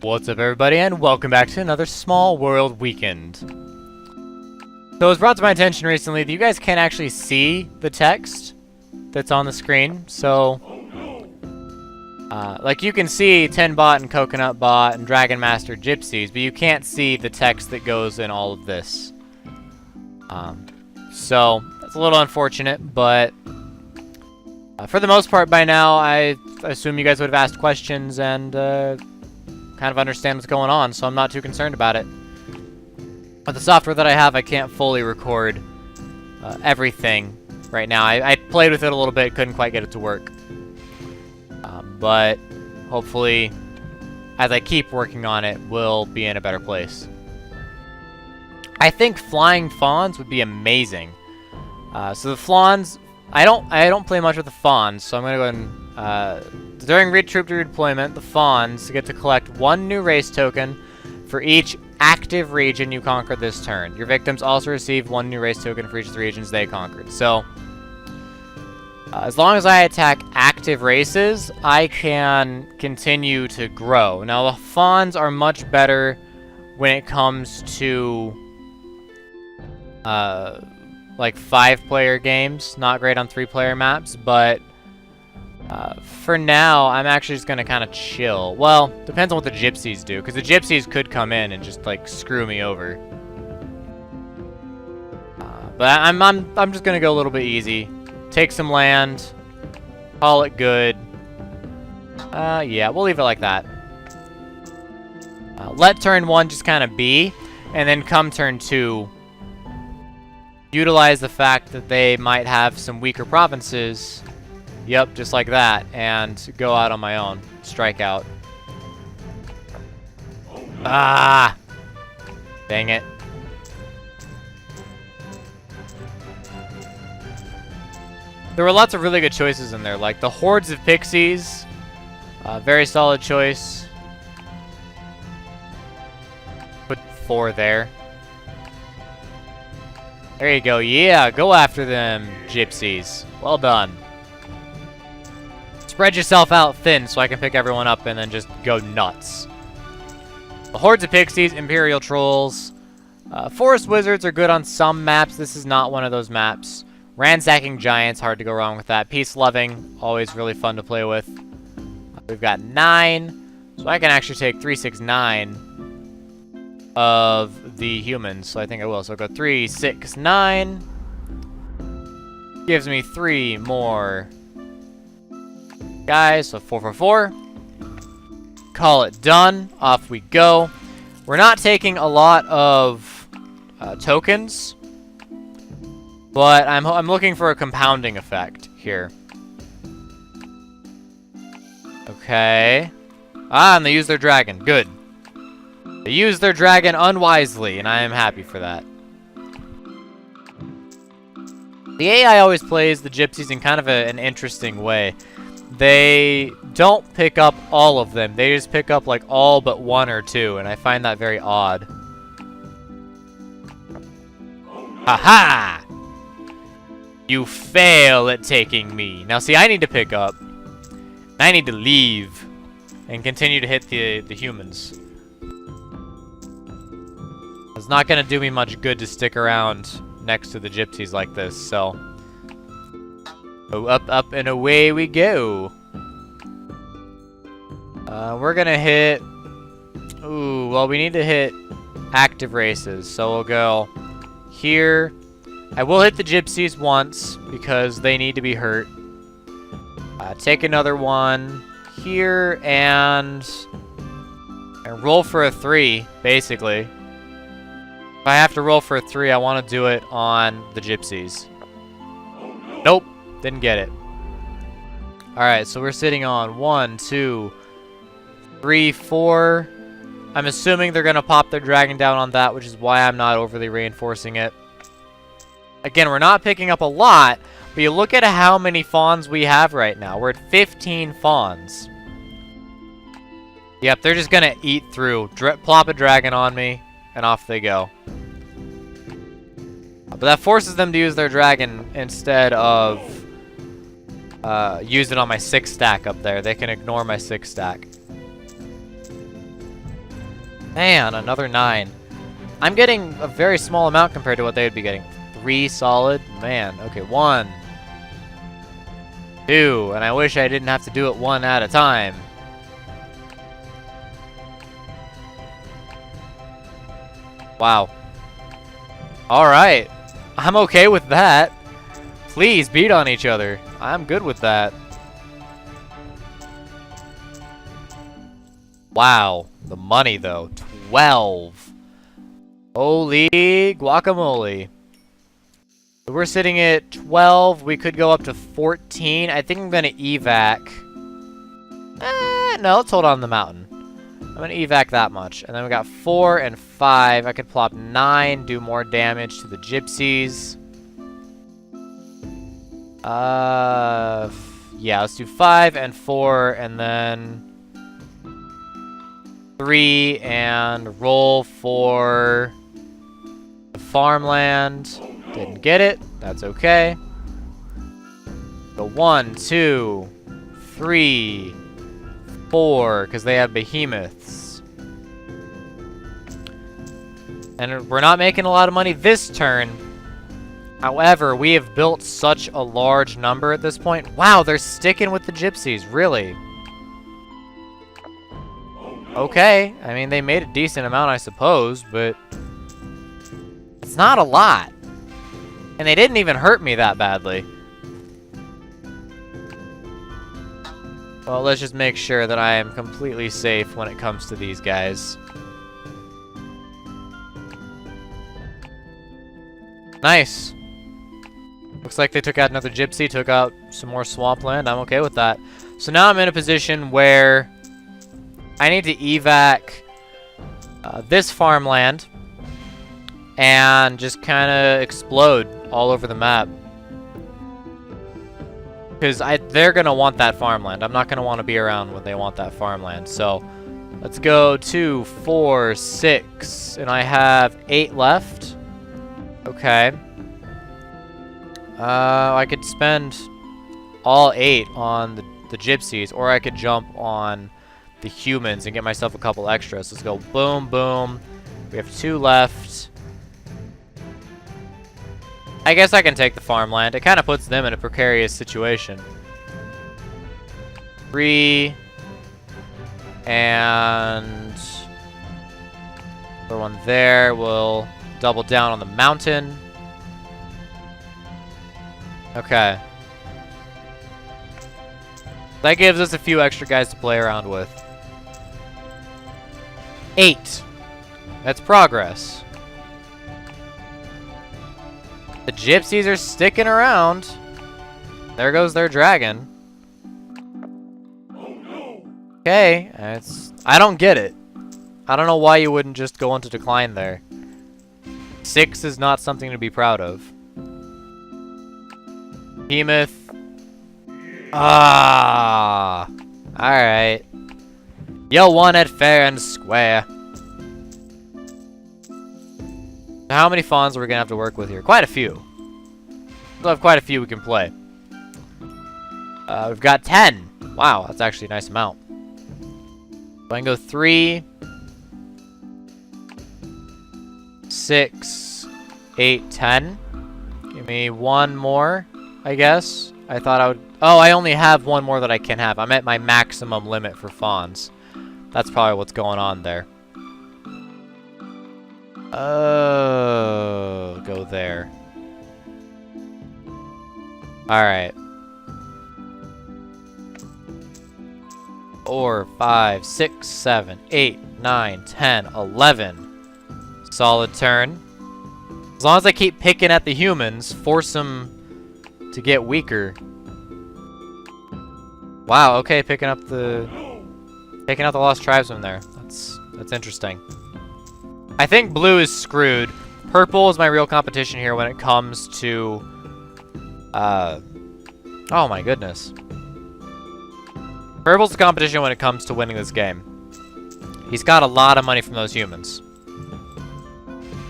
What's up, everybody, and welcome back to another Small World Weekend. So it was brought to my attention recently that you guys can't actually see the text that's on the screen. So, like you can see Tin Bot and Coconut Bot and Dragon Master Gypsies, but you can't see the text that goes in all of this. So that's a little unfortunate, but for the most part by now, I assume you guys would have asked questions and kind of understand what's going on, so I'm not too concerned about it. With the software that I have, I can't fully record everything right now. I played with it a little bit, couldn't quite get it to work. But hopefully, as I keep working on it, we'll be in a better place. I think flying fawns would be amazing. So the fawns, I don't play much with the fawns, so I'm gonna go ahead and during troop redeployment, the fawns get to collect one new race token for each active region you conquer this turn. Your victims also receive one new race token for each of the regions they conquered. So, as long as I attack active races, I can continue to grow. Now, the fawns are much better when it comes to like 5-player games. Not great on 3-player maps, but for now, I'm actually just gonna kind of chill. Well, depends on what the gypsies do, because the gypsies could come in and just like screw me over. But I'm just gonna go a little bit easy, take some land, call it good. Yeah, we'll leave it like that. Let turn 1 just kind of be, and then come turn 2, utilize the fact that they might have some weaker provinces. Yep, just like that, and go out on my own. Strike out. Ah! Dang it. There were lots of really good choices in there, like the Hordes of Pixies. Very solid choice. Put 4 there. There you go. Yeah, go after them, gypsies. Well done. Spread yourself out thin so I can pick everyone up and then just go nuts. The Hordes of Pixies, Imperial Trolls. Forest Wizards are good on some maps. This is not one of those maps. Ransacking Giants, hard to go wrong with that. Peace Loving, always really fun to play with. We've got 9, so I can actually take 3, 6, 9 of the humans, so I think I will. So I'll go 3, 6, 9. Gives me 3 more guys, so 4, 4, 4. Call it done. Off we go. We're not taking a lot of tokens, but I'm looking for a compounding effect here. Okay. Ah, and they use their dragon. Good. They use their dragon unwisely, and I am happy for that. The AI always plays the gypsies in kind of an interesting way. They don't pick up all of them. They just pick up like all but 1 or 2, and I find that very odd. Haha! You fail at taking me. Now see, I need to pick up. I need to leave and continue to hit the humans. It's not gonna do me much good to stick around next to the gypsies like this, so go up, up, and away we go. We're gonna hit... Ooh, well, we need to hit active races. So we'll go here. I will hit the gypsies once, because they need to be hurt. Take another one here, and roll for a 3, basically. If I have to roll for a 3, I want to do it on the gypsies. Nope. Didn't get it. Alright, so we're sitting on 1, 2, 3, 4. I'm assuming they're going to pop their dragon down on that, which is why I'm not overly reinforcing it. Again, we're not picking up a lot, but you look at how many fawns we have right now. We're at 15 fawns. Yep, they're just going to eat through. Plop a dragon on me, and off they go. But that forces them to use their dragon instead of use it on my 6 stack up there. They can ignore my 6 stack. Man, another 9. I'm getting a very small amount compared to what they would be getting. 3 solid? Man, okay, 1. 2, and I wish I didn't have to do it 1 at a time. Wow. Alright. I'm okay with that. Please beat on each other. I'm good with that. Wow. The money, though. 12. Holy guacamole. We're sitting at 12. We could go up to 14. I think I'm going to evac. No, let's hold on to the mountain. I'm going to evac that much. And then we got 4 and 5. I could plop 9, do more damage to the gypsies. Yeah, let's do 5 and 4, and then 3, and roll for the farmland. Didn't get it. That's okay. So 1, 2, 3, 4, because they have behemoths. And we're not making a lot of money this turn. However, we have built such a large number at this point. Wow, they're sticking with the gypsies, really. Okay, I mean, they made a decent amount, I suppose, but it's not a lot. And they didn't even hurt me that badly. Well, let's just make sure that I am completely safe when it comes to these guys. Nice. Looks like they took out another gypsy, took out some more swampland. I'm okay with that. So now I'm in a position where I need to evac this farmland and just kind of explode all over the map. Because they're going to want that farmland. I'm not going to want to be around when they want that farmland. So let's go 2, 4, 6. And I have 8 left. Okay. I could spend all 8 on the gypsies, or I could jump on the humans and get myself a couple extras. Let's go boom, boom. We have 2 left. I guess I can take the farmland. It kind of puts them in a precarious situation. 3. And the one there will double down on the mountain. Okay. That gives us a few extra guys to play around with. 8. That's progress. The gypsies are sticking around. There goes their dragon. Okay, I don't get it. I don't know why you wouldn't just go into decline there. 6 is not something to be proud of. Behemoth. Ah. Alright. You won it fair and square. How many fawns are we going to have to work with here? Quite a few. We'll have quite a few we can play. We've got 10. Wow, that's actually a nice amount. So I can go 3, 6, 8, 10. Give me 1 more, I guess. I thought I would... Oh, I only have 1 more that I can have. I'm at my maximum limit for fawns. That's probably what's going on there. Oh, go there. Alright. 4, 5, 6, 7, 8, 9, 10, 11. Solid turn. As long as I keep picking at the humans, force them to get weaker. Wow, okay, picking up the lost tribesmen there. That's interesting. I think blue is screwed. Purple is my real competition here when it comes to oh my goodness. Purple's the competition when it comes to winning this game. He's got a lot of money from those humans.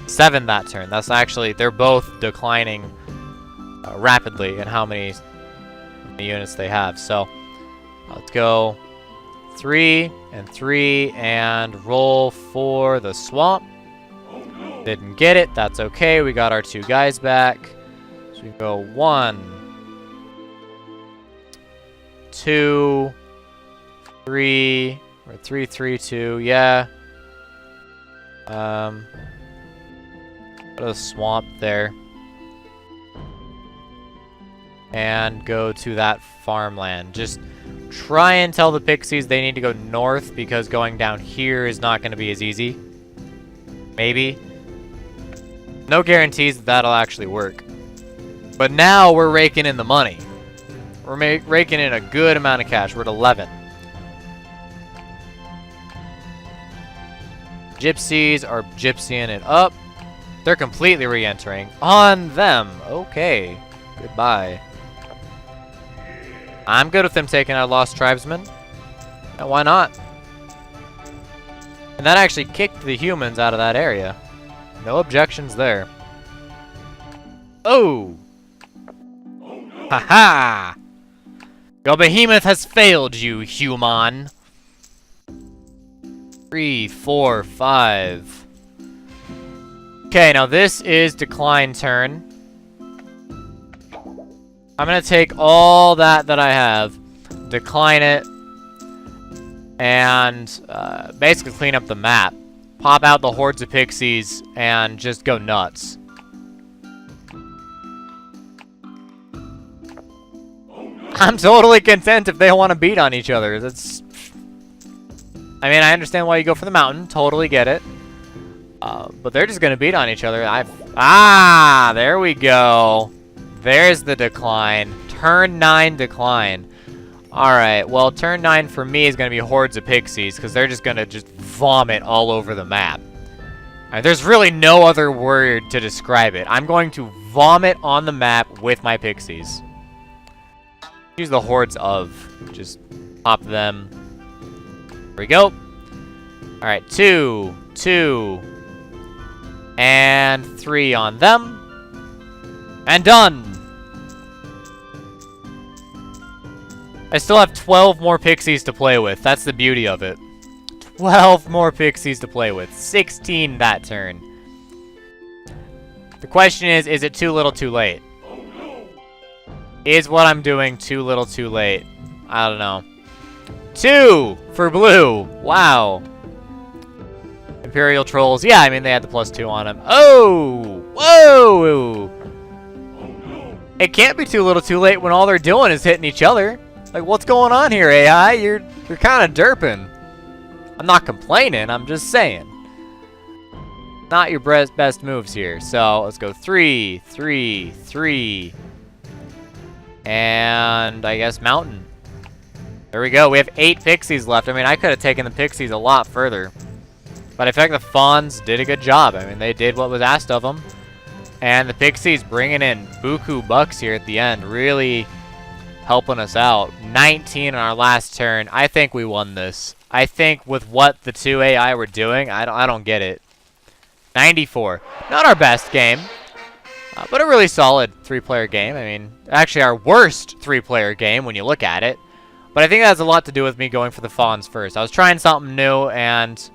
7 that turn. That's actually, they're both declining rapidly in how many units they have. So let's go 3 and 3 and roll for the swamp. Didn't get it. That's okay. We got our 2 guys back. So we go 1, 2, 3, or 3, 3, 2. Yeah. Put a swamp there. And go to that farmland. Just try and tell the pixies they need to go north because going down here is not going to be as easy. Maybe. No guarantees that that'll actually work. But now we're raking in the money. We're raking in a good amount of cash. We're at 11. Gypsies are gypsying it up. They're completely re-entering. On them. Okay. Goodbye. I'm good with them taking out lost tribesmen. And why not? And that actually kicked the humans out of that area. No objections there. Oh! Haha! Your behemoth has failed you, human. 3, 4, 5. Okay, now this is decline turn. I'm gonna take all that I have, decline it, and basically clean up the map. Pop out the hordes of pixies and just go nuts. I'm totally content if they want to beat on each other. That's... I mean, I understand why you go for the mountain. Totally get it. But they're just gonna beat on each other. Ah, there we go. There's the decline. Turn 9 decline. Alright, well, turn 9 for me is going to be hordes of pixies, because they're just going to just vomit all over the map. Alright, there's really no other word to describe it. I'm going to vomit on the map with my pixies. Use the hordes of. Just pop them. There we go. Alright, 2, 2, and 3 on them. And done! I still have 12 more pixies to play with. That's the beauty of it. 12 more pixies to play with. 16 that turn. The question is it too little too late? Is what I'm doing too little too late? I don't know. 2 for blue. Wow. Imperial Trolls. Yeah, I mean, they had the +2 on them. Oh! Whoa! It can't be too little too late when all they're doing is hitting each other. Like, what's going on here, AI? You're kind of derping. I'm not complaining. I'm just saying. Not your best moves here. So, let's go 3, 3, 3. And I guess mountain. There we go. We have 8 pixies left. I mean, I could have taken the pixies a lot further. But I feel like the fawns did a good job. I mean, they did what was asked of them. And the pixies bringing in buku bucks here at the end. Really helping us out. 19 on our last turn. I think we won this. I think with what the 2 AI were doing, I don't get it. 94. Not our best game. But a really solid 3-player game. I mean, actually our worst 3-player game when you look at it. But I think that has a lot to do with me going for the fawns first. I was trying something new, and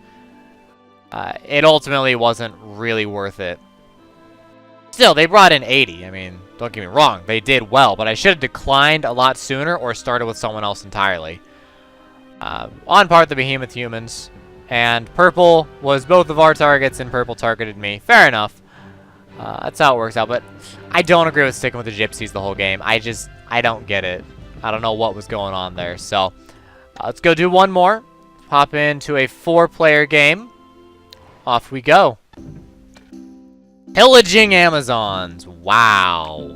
it ultimately wasn't really worth it. Still, they brought in 80. I mean, don't get me wrong. They did well, but I should have declined a lot sooner or started with someone else entirely. On part the behemoth humans. And purple was both of our targets, and purple targeted me. Fair enough. That's how it works out, but I don't agree with sticking with the gypsies the whole game. I don't get it. I don't know what was going on there. So, let's go do one more. Hop into a 4-player game. Off we go. Pillaging Amazons. Wow.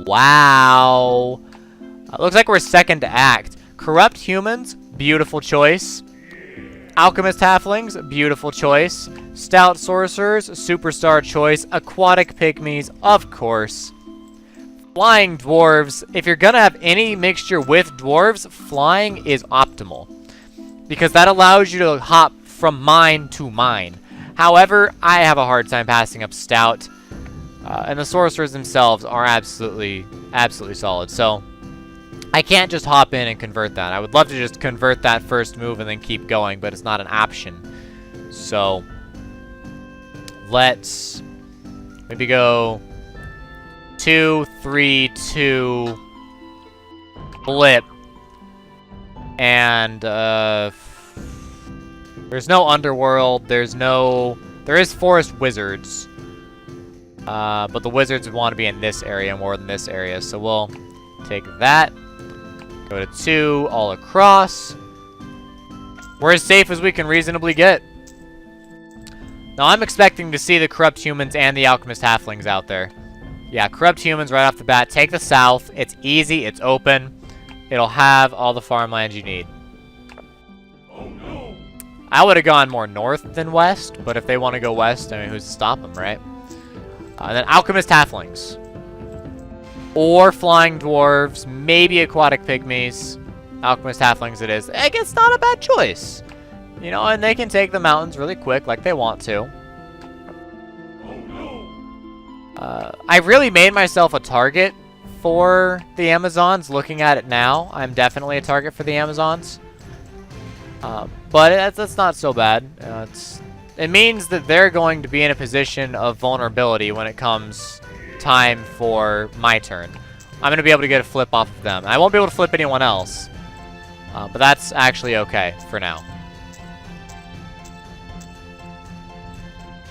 Wow. Looks like we're second act. Corrupt humans. Beautiful choice. Alchemist halflings. Beautiful choice. Stout sorcerers. Superstar choice. Aquatic pygmies. Of course. Flying dwarves. If you're gonna have any mixture with dwarves, flying is optimal. Because that allows you to hop from mine to mine. However, I have a hard time passing up stout. And the sorcerers themselves are absolutely solid. So, I can't just hop in and convert that. I would love to just convert that first move and then keep going, but it's not an option. So let's maybe go 2, 3, 2, flip, and there's no underworld. There is forest wizards, but the wizards would want to be in this area more than this area. So we'll take that, go to 2 all across. We're as safe as we can reasonably get. Now I'm expecting to see the corrupt humans and the alchemist halflings out there. Yeah, corrupt humans right off the bat. Take the south. It's easy. It's open. It'll have all the farmland you need. Oh, no. I would have gone more north than west, but if they want to go west, I mean, who's to stop them, right? And then alchemist halflings. Or flying dwarves, maybe aquatic pygmies. Alchemist halflings it is. I guess not a bad choice. You know, and they can take the mountains really quick like they want to. I really made myself a target for the Amazons. Looking at it now, I'm definitely a target for the Amazons. But that's not so bad. It means that they're going to be in a position of vulnerability when it comes time for my turn. I'm going to be able to get a flip off of them. I won't be able to flip anyone else. But that's actually okay for now.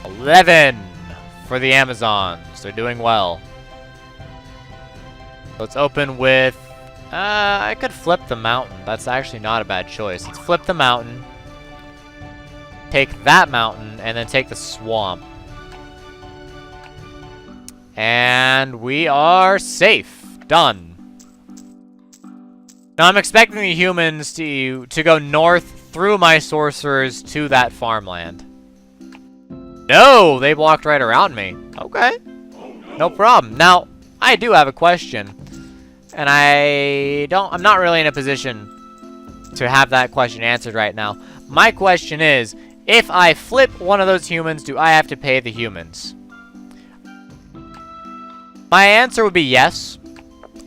11 for the Amazons. They're doing well. Let's open with... I could flip the mountain. That's actually not a bad choice. Let's flip the mountain. Take that mountain, and then take the swamp. And we are safe. Done. Now I'm expecting the humans to go north through my sorcerers to that farmland. No, they blocked right around me. Okay. No problem. Now, I do have a question. And I'm not really in a position to have that question answered right now. My question is, if I flip one of those humans, do I have to pay the humans? My answer would be yes.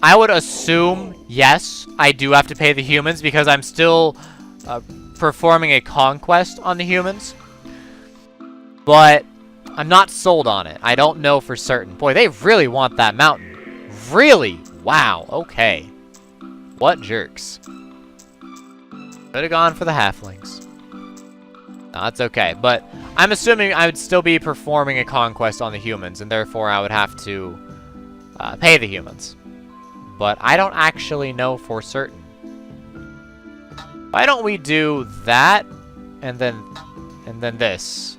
I would assume yes, I do have to pay the humans because I'm still performing a conquest on the humans. But I'm not sold on it. I don't know for certain. Boy, they really want that mountain. Really? Wow, okay. What jerks. Could have gone for the halflings. No, that's okay. But I'm assuming I would still be performing a conquest on the humans, and therefore I would have to pay the humans. But I don't actually know for certain. Why don't we do that, and then this?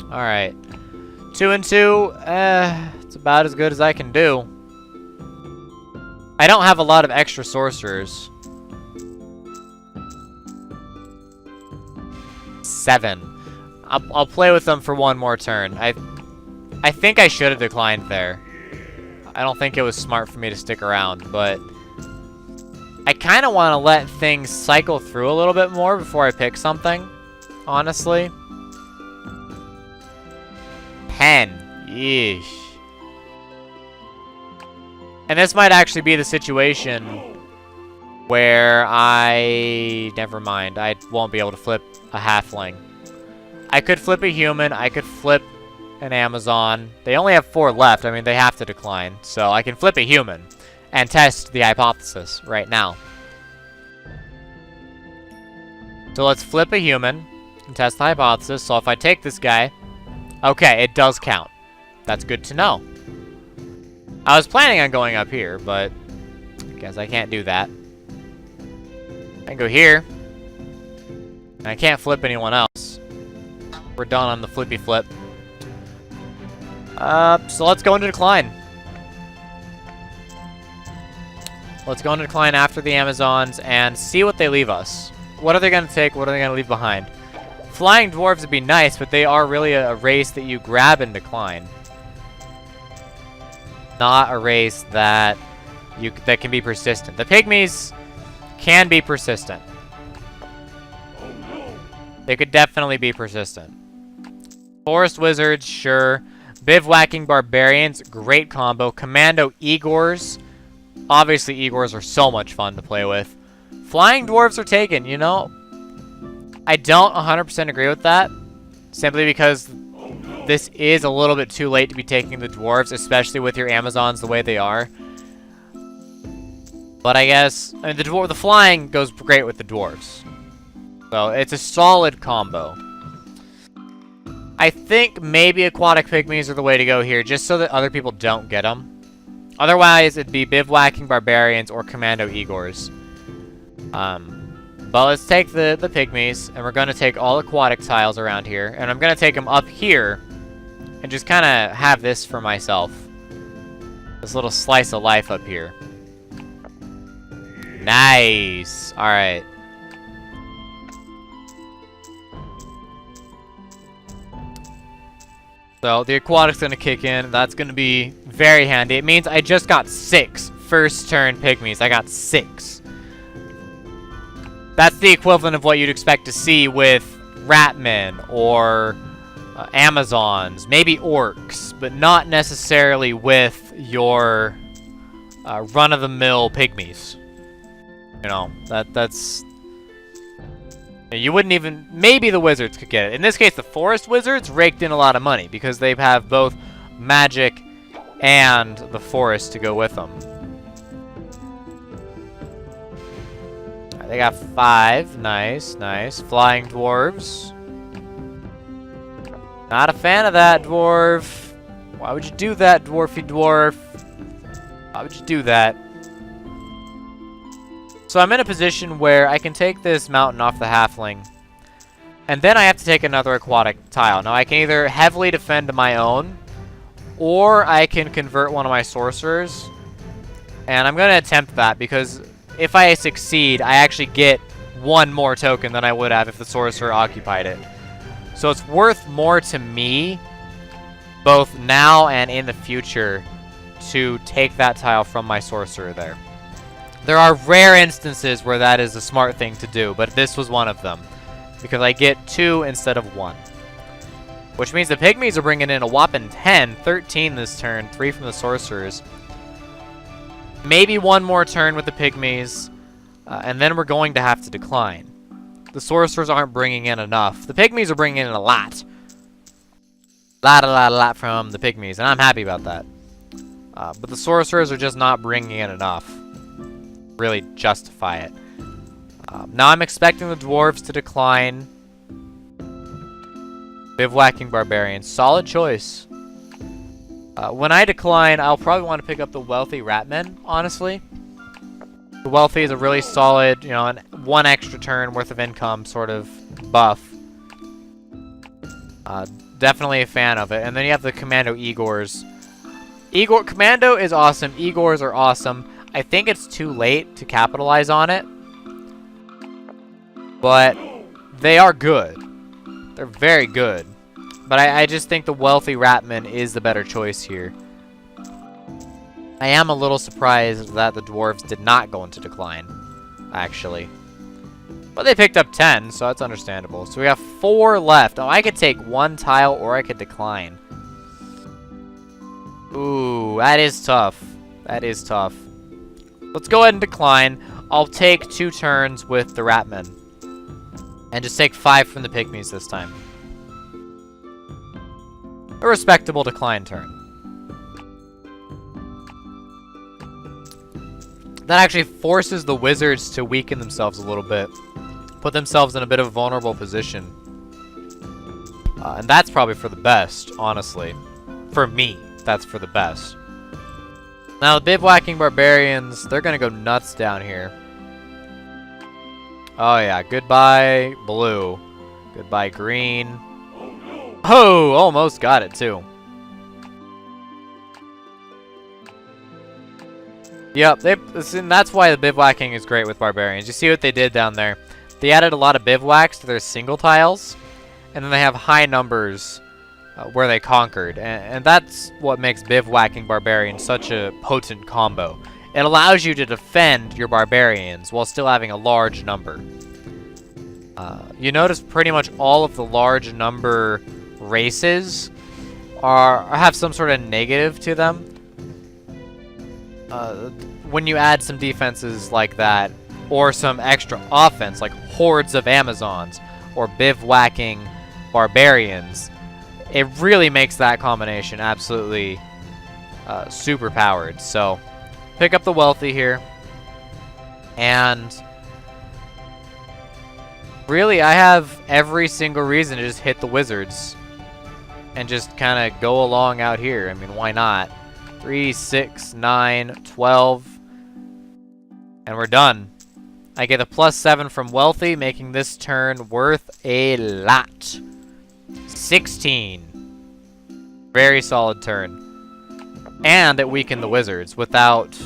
Alright. 2 and 2, it's about as good as I can do. I don't have a lot of extra sorcerers. 7. I'll play with them for one more turn. I think I should have declined there. I don't think it was smart for me to stick around, but I kind of want to let things cycle through a little bit more before I pick something, honestly. 10. Yeesh. And this might actually be the situation where never mind, I won't be able to flip a halfling. I could flip a human, I could flip an Amazon. They only have 4 left, I mean, they have to decline. So I can flip a human and test the hypothesis right now. So let's flip a human and test the hypothesis. So if I take this guy, okay, it does count. That's good to know. I was planning on going up here, but I guess I can't do that. I can go here. And I can't flip anyone else. We're done on the flippy flip. So let's go into decline. Let's go into decline after the Amazons and see what they leave us. What are they going to take? What are they going to leave behind? Flying dwarves would be nice, but they are really a race that you grab and decline. Not a race that can be persistent. The pygmies can be persistent. They could definitely be persistent. Forest wizards, sure. Bivouacking barbarians, great combo. Commando Igors Obviously, Igors are so much fun to play with. Flying dwarves are taken, you know? I don't 100% agree with that. Simply because this is a little bit too late to be taking the dwarves, especially with your Amazons the way they are. But I guess, I mean, the flying goes great with the dwarves. So, it's a solid combo. I think maybe aquatic pygmies are the way to go here, just so that other people don't get them. Otherwise, it'd be bivouacking barbarians or commando Igors. But let's take the pygmies, and we're going to take all aquatic tiles around here, and I'm going to take them up here, and just kind of have this for myself. This little slice of life up here. Nice! Alright. So, the aquatic's going to kick in. That's going to be very handy. It means I just got 6 first turn pygmies. I got 6. That's the equivalent of what you'd expect to see with ratmen or Amazons. Maybe orcs, but not necessarily with your run-of-the-mill pygmies. You know, that's... You wouldn't even... Maybe the wizards could get it. In this case, the forest wizards raked in a lot of money because they have both magic and the forest to go with them. They got 5. Nice, nice. Flying dwarves. Not a fan of that, dwarf. Why would you do that, dwarfy dwarf? Why would you do that? So I'm in a position where I can take this mountain off the halfling, and then I have to take another aquatic tile. Now I can either heavily defend my own, or I can convert one of my sorcerers, and I'm going to attempt that because if I succeed, I actually get 1 more token than I would have if the sorcerer occupied it. So it's worth more to me, both now and in the future, to take that tile from my sorcerer there. There are rare instances where that is a smart thing to do, but this was one of them. Because I get 2 instead of 1. Which means the pygmies are bringing in a whopping 10, 13 this turn, 3 from the sorcerers. Maybe 1 more turn with the pygmies, and then we're going to have to decline. The sorcerers aren't bringing in enough. The pygmies are bringing in a lot. A lot from the pygmies, and I'm happy about that. But the sorcerers are just not bringing in enough. Really justify it. Now I'm expecting the dwarves to decline. Bivouacking barbarians. Solid choice. When I decline, I'll probably want to pick up the wealthy ratmen, honestly. The wealthy is a really solid, you know, 1 extra turn worth of income sort of buff. Definitely a fan of it. And then you have the commando Igors. Commando is awesome. Igors are awesome. I think it's too late to capitalize on it. But they are good. They're very good. But I just think the wealthy ratman is the better choice here. I am a little surprised that the dwarves did not go into decline, actually. But they picked up 10, so that's understandable. So we have 4 left. Oh, I could take 1 tile or I could decline. Ooh, that is tough. That is tough. Let's go ahead and decline. I'll take 2 turns with the ratmen. And just take 5 from the pygmies this time. A respectable decline turn. That actually forces the wizards to weaken themselves a little bit. Put themselves in a bit of a vulnerable position. And that's probably for the best, honestly. For me, that's for the best. Now, the bivouacking barbarians, they're going to go nuts down here. Oh, yeah. Goodbye, blue. Goodbye, green. Oh, almost got it, too. Yep, that's why the bivouacking is great with barbarians. You see what they did down there. They added a lot of bivouacs to their single tiles, and then they have high numbers where they conquered. And that's what makes bivouacking barbarians such a potent combo. It allows you to defend your barbarians while still having a large number. You notice pretty much all of the large number races have some sort of negative to them. when you add some defenses like that, or some extra offense like hordes of Amazons or bivouacking barbarians, it really makes that combination absolutely super powered. So pick up the wealthy here, and really I have every single reason to just hit the wizards and just kind of go along out here. I mean, why not? 3, 6, 9, 12, and we're done. I get a +7 from wealthy, making this turn worth a lot. 16. Very solid turn. And it weakened the wizards without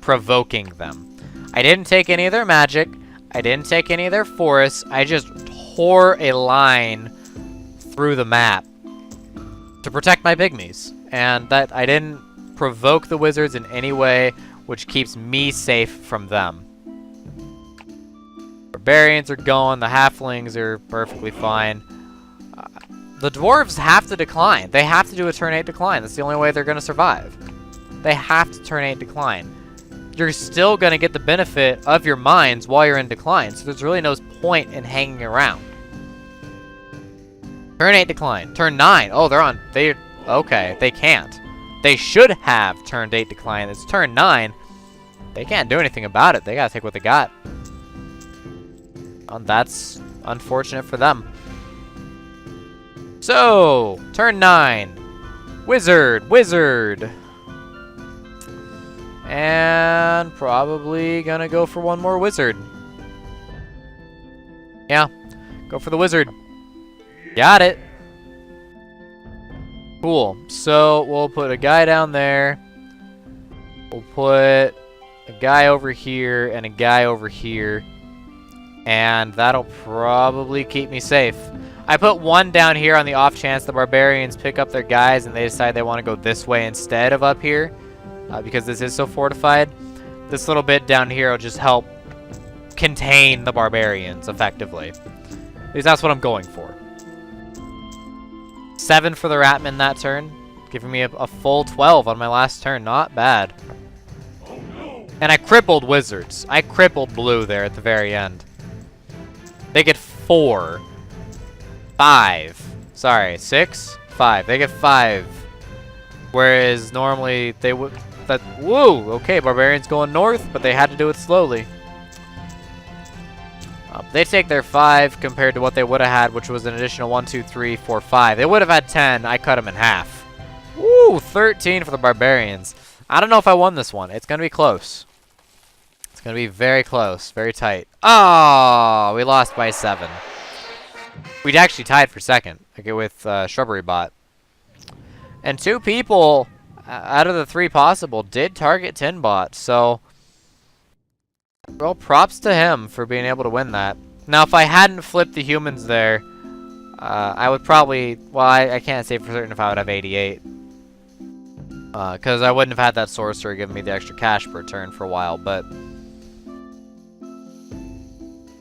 provoking them. I didn't take any of their magic. I didn't take any of their forests. I just tore a line through the map to protect my pygmies. And that I didn't provoke the wizards in any way, which keeps me safe from them. Barbarians are going. The halflings are perfectly fine. The dwarves have to decline. They have to do a turn 8 decline. That's the only way they're going to survive. They have to turn 8 decline. You're still going to get the benefit of your mines while you're in decline, so there's really no point in hanging around. Turn 8 decline. Turn 9. Oh, they're on. Okay, they can't. They should have turned 8 decline. It's turn 9. They can't do anything about it. They got to take what they got. That's unfortunate for them. So, turn 9. Wizard. And probably gonna go for one more wizard. Yeah, go for the wizard. Got it. Cool. So, we'll put a guy down there. We'll put a guy over here and a guy over here. And that'll probably keep me safe. I put one down here on the off chance the barbarians pick up their guys and they decide they want to go this way instead of up here. Because this is so fortified. This little bit down here will just help contain the barbarians effectively. At least that's what I'm going for. 7 for the Ratman that turn. Giving me a full 12 on my last turn. Not bad. Oh no! And I crippled wizards. I crippled blue there at the very end. They get 4. 5. Sorry, 6? 5. They get 5. Whereas normally they would... Whoa! Okay, barbarians going north, but they had to do it slowly. They take their 5 compared to what they would have had, which was an additional 1, 2, 3, 4, 5. They would have had 10. I cut them in half. Woo! 13 for the barbarians. I don't know if I won this one. It's going to be close. It's going to be very close. Very tight. Oh! We lost by 7. We'd actually tied for second. Okay, with Shrubbery Bot. And 2 people... out of the 3 possible, did target Tinbot, so well, props to him for being able to win that. Now, if I hadn't flipped the humans there, I would probably, well, I can't say for certain if I would have 88. Because I wouldn't have had that sorcerer giving me the extra cash per turn for a while, but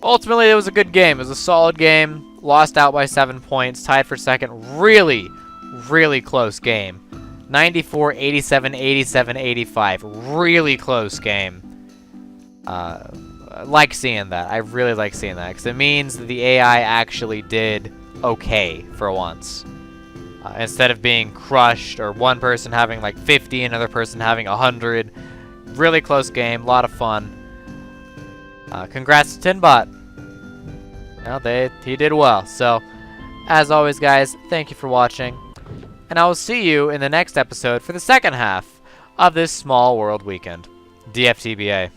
ultimately, it was a good game. It was a solid game. Lost out by 7 points, tied for second. Really, really close game. 94, 87, 87, 85. Really close game. Like seeing that. I really like seeing that because it means that the AI actually did okay for once. Instead of being crushed or one person having like 50, another person having 100. Really close game. A lot of fun. Congrats to Tinbot. Well, he did well. So, as always, guys, thank you for watching. And I will see you in the next episode for the second half of this Small World Weekend. DFTBA.